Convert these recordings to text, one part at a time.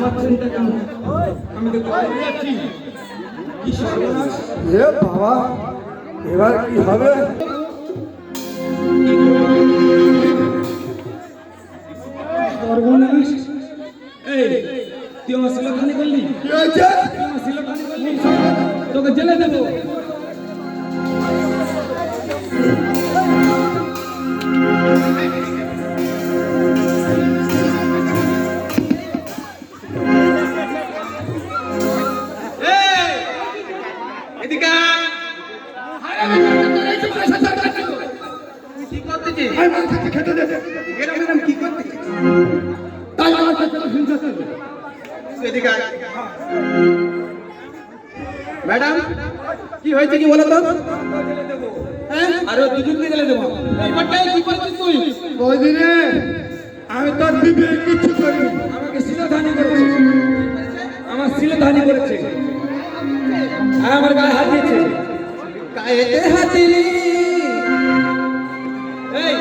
আমার চিন্তা কেন? আমি তো বাইরে যাচ্ছি। কি সর্বনাশ! এ বাবা, এবার কি হবে? সর্বনাশ! এই, তুই আমার শিলখানি করলি? কি হয়েছে? তুই আমার শিলখানি করলি? তোকে জেলে দেবো। ম্যাডাম, কি হয়েছে কি বলো তো? হ্যাঁ, আরে দুজনকে জেলে দেবো। এইবারটাই কি করছিস তুই? বৌদিরে, আমি তোর দিদি কিছু করিনি। আমাকে শিলধানি করেছে। আমার শিলধানি করেছে। আর আমার গায়ে হাত দিয়েছে। গায়েতে হাত দিলি? এই,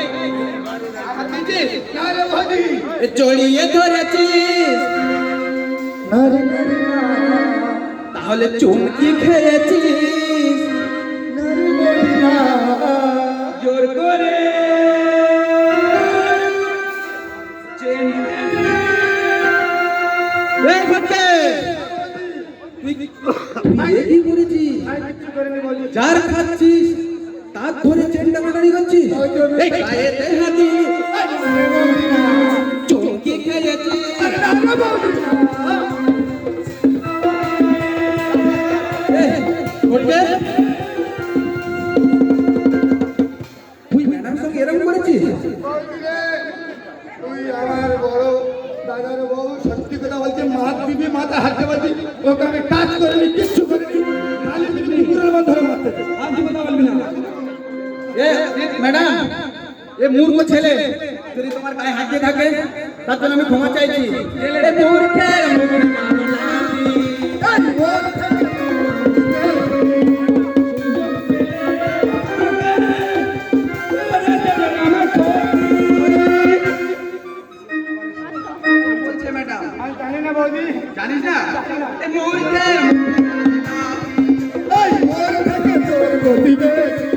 হাত দিয়েছিস? না রে বৌদি, জড়িয়ে ধরেছিস? না রে, না রে, না। তাহলে চুমকি খেয়েছিস? না রে বৌদি, না। জোর করে এই ফটকে, তুই কি করেছিস? আমি কিচ্ছু করিনি বৌদি। যার খাচ্ছিস তার ধরে চেনটা কাটারি করছিস? এই গায়েতে হাত দিলি? চুমকি খেয়েছিস? ফটকে, তুই ম্যাডাম সঙ্গে এরকম করেছিস? বৌদিরে, তুই আমার বড় দাদার বউ, সত্যি কথা বলছে, মাত দিবি, মাথা হাতে বলছি, ওকে আমি টাচ করিনি, কিচ্ছু করিনি। খালি তুমি কুকুরের মতো ধরে মারতে। আর তুই কথা বলবি না। ম্যাডাম, এ মূর্খ ছেলে যদি তোমার গায়ে হাত দিয়ে থাকে তার জন্য আমি ক্ষমা চাইছি। এ মূর্খের বলছে ম্যাডাম, আমি জানি না বৌদি। জানিস না? এ মূর্খের এই মোর থেকে তোর গতি বেশি।